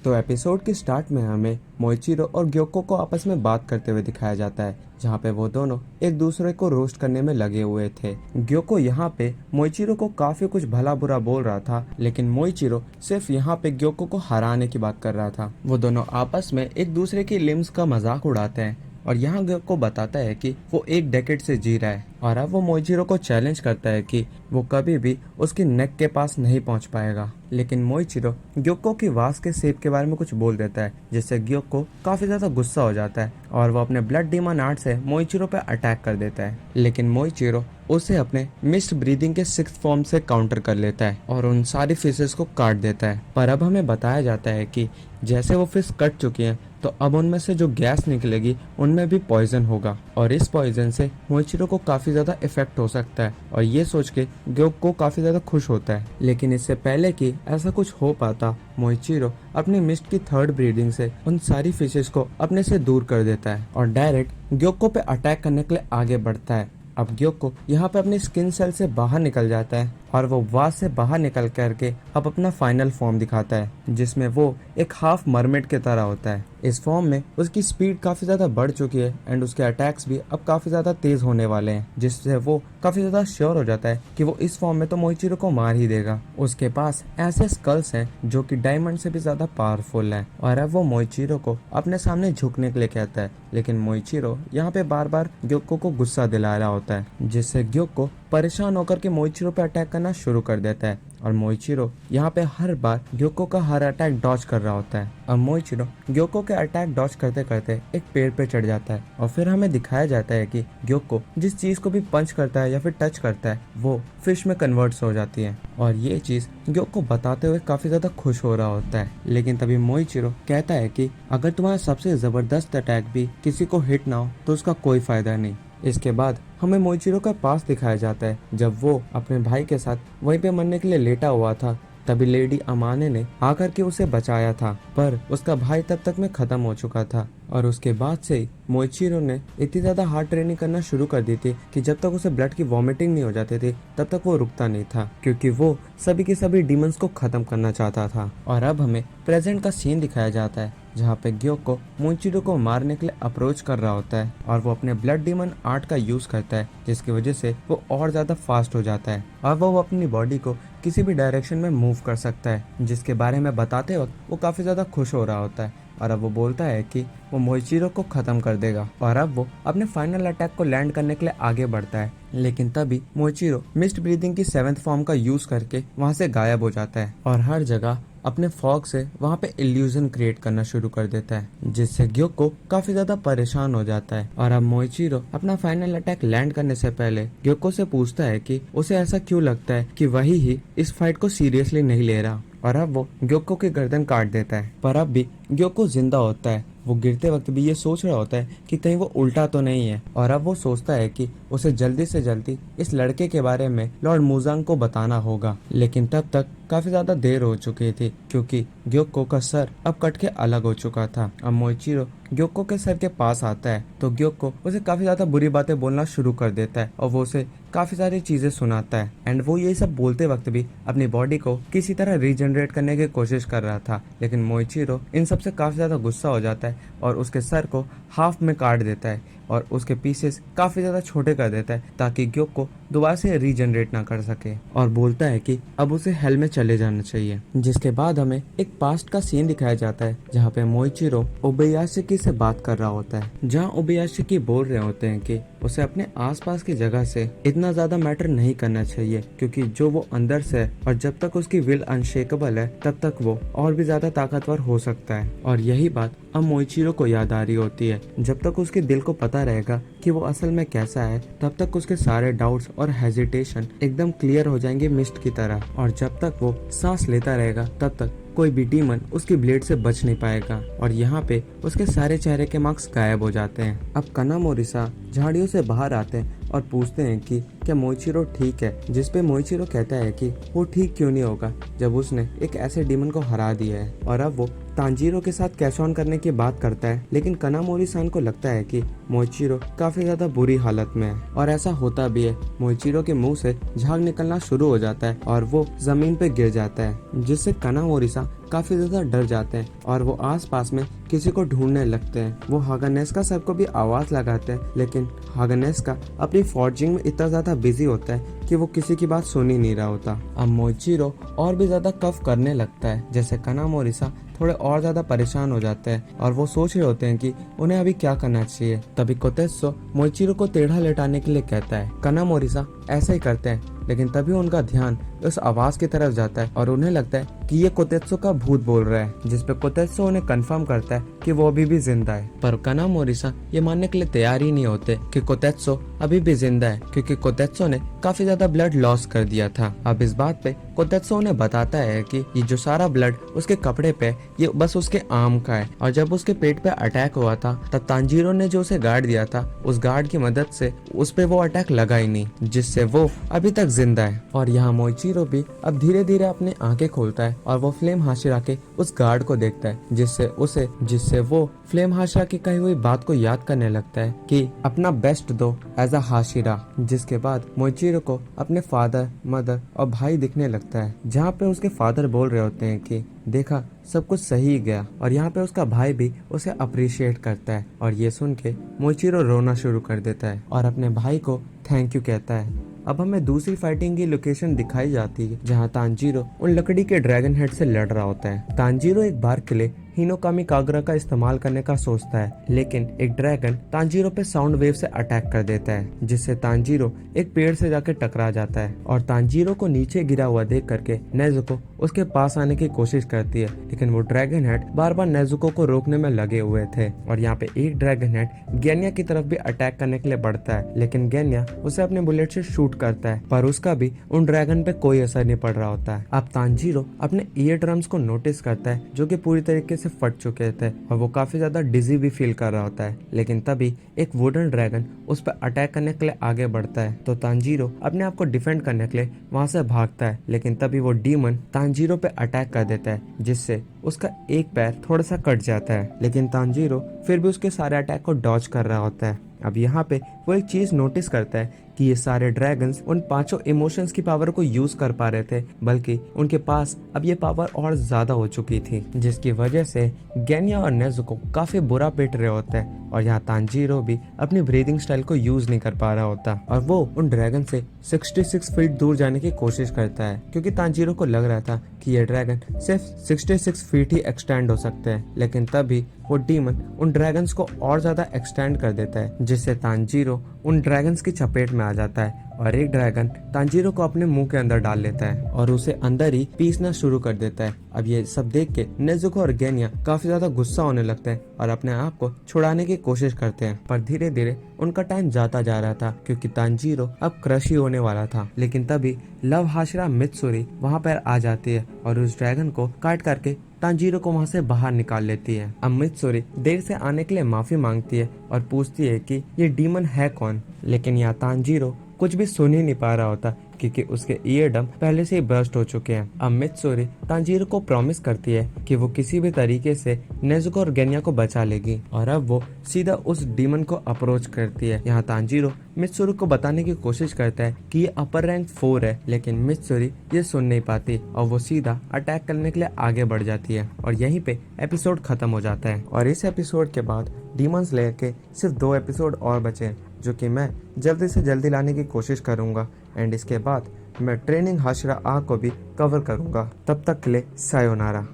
तो एपिसोड के स्टार्ट में हमें मोइचिरो और ग्योको को आपस में बात करते हुए दिखाया जाता है, जहाँ पे वो दोनों एक दूसरे को रोस्ट करने में लगे हुए थे। ग्योको यहाँ पे मोइचिरो को काफी कुछ भला बुरा बोल रहा था, लेकिन मोइचिरो सिर्फ यहाँ पे ग्योको को हराने की बात कर रहा था। वो दोनों आपस में एक दूसरे की लिम्स का मजाक उड़ाते हैं और यहाँ ग्योको बताता है कि वो एक डेकेड से जी रहा है और अब वो मोइचिरो को चैलेंज करता है कि वो कभी भी उसकी नेक के पास नहीं पहुंच पाएगा। लेकिन मोइचिरो ग्योको की वास के शेप के बारे में कुछ बोल देता है, जिससे ग्योको काफी ज्यादा गुस्सा हो जाता है और वो अपने ब्लड डीमन आर्ट से मोइचिरो पे अटैक कर देता है। लेकिन मोइचिरो उसे अपने मिस्ट ब्रीदिंग के 6th फॉर्म से काउंटर कर लेता है और उन सारी फिशेस को काट देता है। पर अब हमें बताया जाता है कि जैसे वो फिश कट चुकी हैं, तो अब उनमें से जो गैस निकलेगी उनमें भी पॉइजन होगा और इस पॉइजन से मोइचिरो को काफी ज्यादा इफेक्ट हो सकता है और ये सोच के ग्योको काफी ज्यादा खुश होता है। लेकिन इससे पहले कि ऐसा कुछ हो पाता, मोइचिरो अपनी मिस्ट की 3rd ब्रीडिंग से उन सारी फिशेस को अपने से दूर कर देता है और डायरेक्ट ग्योको पे अटैक करने के लिए आगे बढ़ता है। अब ग्योको यहाँ पे अपनी स्किन सेल से बाहर निकल जाता है और वो वास से बाहर निकल करके अब अपना फाइनल फॉर्म दिखाता है, जिसमें वो एक हाफ मरमेड की तरह होता है। इस फॉर्म में उसकी स्पीड काफी ज्यादा बढ़ चुकी है एंड उसके अटैक्स भी अब काफी ज्यादा तेज होने वाले हैं, जिससे वो काफी ज्यादा श्योर हो जाता है कि वो इस फॉर्म में तो मोइचिरो को मार ही देगा। उसके पास ऐसे स्कल्स हैं जो कि डायमंड से भी ज्यादा पावरफुल हैं और अब वो मोइचिरो को अपने सामने झुकने के लिए कहता है। लेकिन मोइचिरो यहाँ पे बार बार ग्योको को गुस्सा दिला रहा होता है, जिससे ग्योको परेशान होकर के मोइचिरो पे अटैक करना शुरू कर देता है और मोइचिरो यहाँ पे हर बार ग्योको का हर अटैक डॉज कर रहा होता है। अब मोइचिरो ग्योको के अटैक डॉज करते करते एक पेड़ पे चढ़ जाता है और फिर हमें दिखाया जाता है कि ग्योको जिस चीज को भी पंच करता है या फिर टच करता है वो फिश में कन्वर्ट्स हो जाती है और ये चीज ग्योको बताते हुए काफी ज्यादा खुश हो रहा होता है। लेकिन तभी मोइचिरो कहता है कि अगर तुम्हारा सबसे जबरदस्त अटैक भी किसी को हिट ना हो तो उसका कोई फायदा नहीं। इसके बाद हमें मोइचिरो का पास दिखाया जाता है जब वो अपने भाई के साथ वहीं पे मरने के लिए लेटा हुआ था। तभी लेडी अमाने ने आकर के उसे बचाया था, पर उसका भाई तब तक में खत्म हो चुका था और उसके बाद से ही मोइचिरो ने इतनी ज्यादा हार्ड ट्रेनिंग करना शुरू कर दी थी कि जब तक उसे ब्लड की वॉमिटिंग नहीं हो जाती थी तब तक वो रुकता नहीं था, क्योंकि वो सभी के सभी डीमंस को खत्म करना चाहता था। और अब हमें प्रेजेंट का सीन दिखाया जाता है जहाँ पे ग्योको मोइचिरो को मारने के लिए अप्रोच कर रहा होता है और वो अपने ब्लड डीमन आर्ट का यूज करता है, जिसकी वजह से वो और ज्यादा फास्ट हो जाता है और वो अपनी बॉडी को किसी भी डायरेक्शन में मूव कर सकता है, जिसके बारे में बताते वक्त वो काफी ज्यादा खुश हो रहा होता है। और अब वो बोलता है कि वो मोइचिरो को खत्म कर देगा और अब वो अपने फाइनल अटैक को लैंड करने के लिए आगे बढ़ता है। लेकिन तभी मोइचिरो मिस्ट ब्रीदिंग की 7th फॉर्म का यूज करके वहां से गायब हो जाता है और हर जगह अपने फॉग से वहां पे इल्यूजन क्रिएट करना शुरू कर देता है, जिससे ग्योको काफी ज्यादा परेशान हो जाता है। और अब मोइचिरो अपना फाइनल अटैक लैंड करने से पहले ग्योको से पूछता है कि उसे ऐसा क्यों लगता है कि वही ही इस फाइट को सीरियसली नहीं ले रहा और अब वो ग्योको की गर्दन काट देता है। पर अब भी ग्योको जिंदा होता है। वो गिरते वक्त भी ये सोच रहा होता है कि कहीं वो उल्टा तो नहीं है और अब वो सोचता है कि उसे जल्दी से जल्दी इस लड़के के बारे में लॉर्ड मुजांग को बताना होगा। लेकिन तब तक काफी ज्यादा देर हो चुकी थी, क्योंकि ग्योको का सर अब कट के अलग हो चुका था। अब मोइचिरो ग्योको के सर के पास आता है तो ग्योको उसे काफी ज्यादा बुरी बातें बोलना शुरू कर देता है और वो उसे काफी सारी चीजें सुनाता है एंड वो ये सब बोलते वक्त भी अपनी बॉडी को किसी तरह रीजनरेट करने की कोशिश कर रहा था। लेकिन मोइचिरो इन सब से काफी ज्यादा गुस्सा हो जाता है और उसके सर को हाफ में काट देता है और उसके पीसेस काफी ज्यादा छोटे कर देता है ताकि ग्योको दोबारा से रीजनरेट ना कर सके और बोलता है कि अब उसे हेल में चले जाना चाहिए। जिसके बाद हमें एक पास्ट का सीन दिखाया जाता है जहाँ पे मोइचिरो ओबेयाशिकी से बात कर रहा होता है, जहाँ ओबेयाशिकी बोल रहे होते हैं कि उसे अपने आसपास की जगह से इतना ज्यादा मैटर नहीं करना चाहिए, क्योंकि जो वो अंदर से है और जब तक उसकी विल अनशेकेबल है तब तक वो और भी ज्यादा ताकतवर हो सकता है। और यही बात अब मोइचिरो को याद आ रही होती है। जब तक उसके दिल को पता रहेगा कि वो असल में कैसा है तब तक उसके सारे डाउट्स और हेजिटेशन एकदम क्लियर हो जाएंगे मिस्ट की तरह, और जब तक वो सांस लेता रहेगा तब तक कोई भी डीमन उसकी ब्लेड से बच नहीं पाएगा। और यहाँ पे उसके सारे चेहरे के मार्क्स गायब हो जाते हैं। अब कानामोरिसा झाड़ियों से बाहर आते हैं और पूछते हैं कि क्या मोइचिरो ठीक है, जिसपे मोइचिरो कहता है कि वो ठीक क्यों नहीं होगा जब उसने एक ऐसे डीमन को हरा दिया है और अब वो तांजीरो के साथ कैश ऑन करने की बात करता है, लेकिन कनामोरी-सान को लगता है कि मोइचिरो काफी ज्यादा बुरी हालत में है और ऐसा होता भी है। मोइचिरो के मुंह से झाग निकलना शुरू हो जाता है और वो जमीन पे गिर जाता है, जिससे कनामोरी-सान काफी ज्यादा डर जाते हैं और वो आसपास में किसी को ढूंढने लगते हैं। वो हागानेस्का सर को भी आवाज लगाते हैं, लेकिन हागानेस्का अपनी फॉर्जिंग में इतना ज्यादा बिजी होता है कि वो किसी की बात सुन ही नहीं रहा होता। अब मोइचिरो और भी ज्यादा कफ करने लगता है, जैसे कनामोरी-सान थोड़े और ज्यादा परेशान हो जाते हैं और वो सोच रहे होते हैं कि उन्हें अभी क्या करना चाहिए। तभी कोतेत्सो मोइचिरो को टेढ़ा लेटाने के लिए कहता है। कनामोरी-सान ऐसा ही करते हैं, लेकिन तभी उनका ध्यान उस आवाज की तरफ जाता है और उन्हें लगता है कि ये कोतेत्सो का भूत बोल रहा है, जिसपे कोतेत्सो उन्हें कंफर्म करता है कि वो अभी भी जिंदा है। पर कनामोरी-सान ये मानने के लिए तैयार ही नहीं होते कि कोतेत्सो अभी भी जिंदा है, क्योंकि कोतेत्सो ने काफी ज्यादा ब्लड लॉस कर दिया था। अब इस बात पे कोतेत्सो उन्हें बताता है कि ये जो सारा ब्लड उसके कपड़े पे ये बस उसके आर्म का है, और जब उसके पेट पे अटैक हुआ था तब तांजीरो ने जो उसे गार्ड दिया था, उस गार्ड की मदद से उस पे वो अटैक लगा ही नहीं, जिससे वो अभी तक जिंदा है। और यहाँ मोइचिरो भी अब धीरे धीरे अपनी आंखें खोलता है और वो फ्लेम हाशिरा के उस गार्ड को देखता है, जिससे वो फ्लेम हाशिरा की कही हुई बात को याद करने लगता है कि अपना बेस्ट दो एज अ हाशिरा। जिसके बाद मोइचिरो को अपने फादर, मदर और भाई दिखने लगता है, जहाँ पे उसके फादर बोल रहे होते हैं कि देखा सब कुछ सही गया, और यहाँ पे उसका भाई भी उसे अप्रिशिएट करता है। और ये सुन के मोइचिरो रोना शुरू कर देता है और अपने भाई को थैंक यू कहता है। अब हमें दूसरी फाइटिंग की लोकेशन दिखाई जाती है, जहाँ तांजीरो उन लकड़ी के ड्रैगन हेड से लड़ रहा होता है। तांजीरो एक बार के लिए हिनोकामी कागरा का इस्तेमाल करने का सोचता है, लेकिन एक ड्रैगन तांजीरो पे साउंड वेव से अटैक कर देता है, जिससे तांजीरो एक पेड़ से जाके टकरा जाता है। और तांजीरो को नीचे गिरा हुआ देख करके नेजुको उसके पास आने की कोशिश करती है, लेकिन वो ड्रैगन हेड बार बार नेजुको को रोकने में लगे हुए थे। और यहाँ पे एक ड्रैगन हेड गेन्या की तरफ भी अटैक करने के लिए बढ़ता है, लेकिन गेन्या उसे अपने बुलेट से शूट करता है, पर उसका भी उन ड्रैगन पे कोई असर नहीं पड़ रहा होता है। अब तांजीरो अपने ईयर ड्रम्स को नोटिस करता है, जो कि पूरी तरीके से फट चुके थे और वो काफी ज्यादा डिजी भी फील कर रहा होता है। लेकिन तभी एक वुडन ड्रैगन उस पर अटैक करने के लिए आगे बढ़ता है, तो तांजीरो अपने आप को डिफेंड करने के लिए वहां से भागता है, लेकिन तभी वो डीमन तांजीरो पे अटैक कर देता है, जिससे उसका एक पैर थोड़ा सा कट जाता है। लेकिन तांजीरो फिर भी उसके सारे अटैक को डॉज कर रहा होता है। अब यहाँ पे वो एक चीज नोटिस करता है कि ये सारे ड्रैगन्स उन पांचों इमोशंस की पावर को यूज कर पा रहे थे, बल्कि उनके पास अब ये पावर और ज्यादा हो चुकी थी, जिसकी वजह से गेन्या और नेजुको काफी बुरा पिट रहे होते हैं। और यहाँ तांजीरो भी अपनी ब्रीदिंग स्टाइल को यूज नहीं कर पा रहा होता, और वो उन ड्रैगन से 66 फीट दूर जाने की कोशिश करता है, क्योंकि तांजीरो को लग रहा था कि ये ड्रैगन सिर्फ 66 फीट ही एक्सटेंड हो सकते हैं। लेकिन तभी वो डीमन उन ड्रैगन्स को और ज्यादा एक्सटेंड कर देता है, जिससे तांजीरो उन ड्रैगन्स की चपेट में आ जाता है और एक ड्रैगन तांजीरो को अपने मुंह के अंदर डाल लेता है और उसे अंदर ही पीसना शुरू कर देता है। अब ये सब देख के नेजुको और गेन्या काफी ज्यादा गुस्सा होने लगते हैं और अपने आप को छुड़ाने की कोशिश करते हैं, पर धीरे धीरे उनका टाइम जाता जा रहा था, क्योंकि तांजीरो अब क्रश ही होने वाला था। लेकिन तभी लव हाशिरा मित्सुरी वहाँ पर आ जाती है और उस ड्रैगन को काट करके तांजीरो को वहाँ से बाहर निकाल लेती है। अब मित्सुरी देर से आने के लिए माफी मांगती है और पूछती है कि ये डीमन है कौन, लेकिन यहाँ तांजीरो कुछ भी सुन ही नहीं पा रहा होता, क्योंकि उसके ईयर डम पहले से ही बर्स्ट हो चुके हैं। अब मित्सुरी तांजीरो को प्रॉमिस करती है कि वो किसी भी तरीके से नेजुको और गेन्या को बचा लेगी, और अब वो सीधा उस डीमन को अप्रोच करती है। यहाँ तांजीरो मित्सुरी को बताने की कोशिश करता है कि ये अपर रैंक 4 है, लेकिन मित्सुरी ये सुन नहीं पाती और वो सीधा अटैक करने के लिए आगे बढ़ जाती है, और यहीं पे एपिसोड खत्म हो जाता है। और इस एपिसोड के बाद डीमन स्लेयर के सिर्फ 2 एपिसोड और बचे हैं, जो कि मैं जल्दी से जल्दी लाने की कोशिश करूंगा, एंड इसके बाद मैं ट्रेनिंग हाशिरा आ को भी कवर करूंगा। तब तक के लिए सायोनारा।